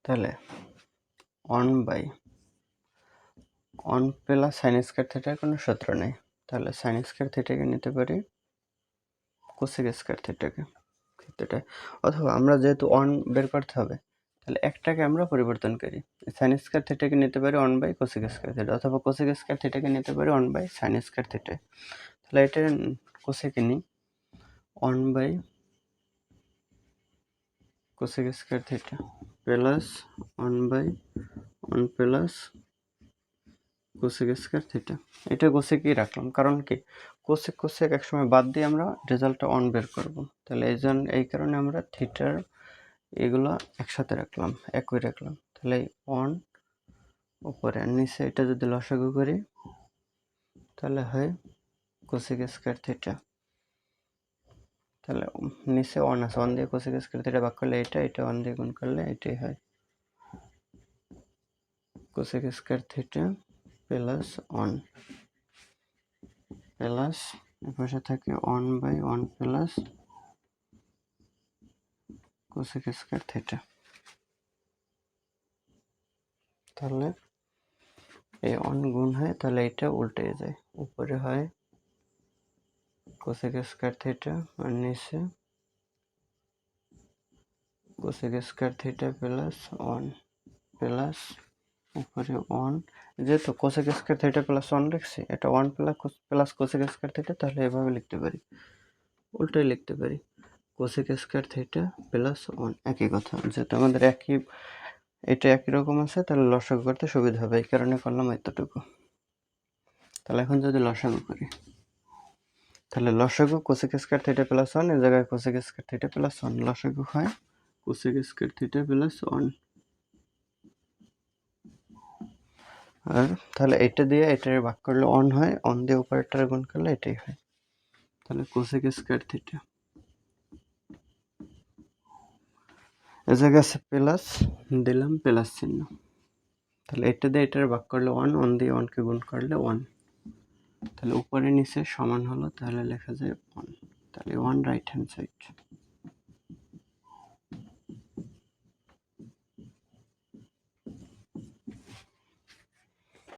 তাহলে 1 by 1 plus sine square থিটার কোনো সূত্র নেই, তাহলে সাইন স্কয়ার থিটাকে নিতে পারি কোসেক স্কয়ার থিটাকে ক্ষেত্রটা, অথবা আমরা যেহেতু 1 বের করতে হবে তাহলে একটাকে আমরা পরিবর্তন করি, সাইন স্কয়ার থিটাকে নিতে পারি 1 বাই কোসেক স্কয়ার থিটা, অথবা কোসেক স্কয়ার থিটাকে নিতে পারি 1 বাই সাইন স্কয়ার থিটা। তাহলে এটা কোসেকে নিই 1 by cosec square theta plus 1 by 1 plus cosec square theta. এটা কোসেকই রাখলাম, কারণ কি কোসেক কোসেক একসময় বাদ দিয়ে আমরা রেজাল্টটা 1 বের করব, তাহলে এই কারণে আমরা থিটার এগুলো একসাথে রাখলাম, একই রাখলাম। তাহলে 1 উপরে আর নিচে এটা যদি লসাগু করি তাহলে হয় কোসেক স্কয়ার থিটা। তাহলে নিচে 1 আছে, 1 দিয়ে কোসেক স্কয়ার থিটা ভাগ করলে এটা 1 দিয়ে গুণ করলে এটাই হয় cosec square theta plus 1 plus এপাশে থাকে 1 by 1 plus cosec square theta. তাহলে এই 1 গুণ হয়, তাহলে এটা উল্টে যায়, উপরে হয় কোসেক স্কয়ার থিটা আর নিচে cosec square theta plus 1 plus উপরে 1, যেহেতু কোসেক স্কয়ার থিটা প্লাস 1 লিখছি, এটা 1 প্লাস কোসেক স্কয়ার থিটা, তাহলে এভাবে লিখতে পারি, উল্টাই লিখতে পারি কোসেক স্কয়ার থিটা প্লাস 1, একই কথা, যেহেতু আমাদের এটা একই রকম আছে তাহলে লসাগু করতে সুবিধা হবে, এই কারণে করলাম এতটুকু। তাহলে এখন যদি লসাগু করি তাহলে লসাগু কোসেক স্কয়ার থিটা প্লাস 1 এর জায়গায় কোসেক স্কয়ার থিটা প্লাস 1, লসাগু হয় কোসেক স্কয়ার থিটা প্লাস 1। আর তাহলে এটা দিয়ে এটার ভাগ করলে 1 হয়, 1 দিয়ে উপরেরটার গুণ করলে এটাই হয়, তাহলে কোসেক স্কয়ার থিটা এ জায়গায় আছে প্লাস, দিলাম প্লাস চিহ্ন, তাহলে এটা দিয়ে এটার ভাগ করলে 1, 1 দিয়ে 1 কে গুণ করলে 1, তাহলে উপরে নিচে সমান হলো, তাহলে লেখা যায় 1, তাহলে 1 রাইট হ্যান্ড সাইড।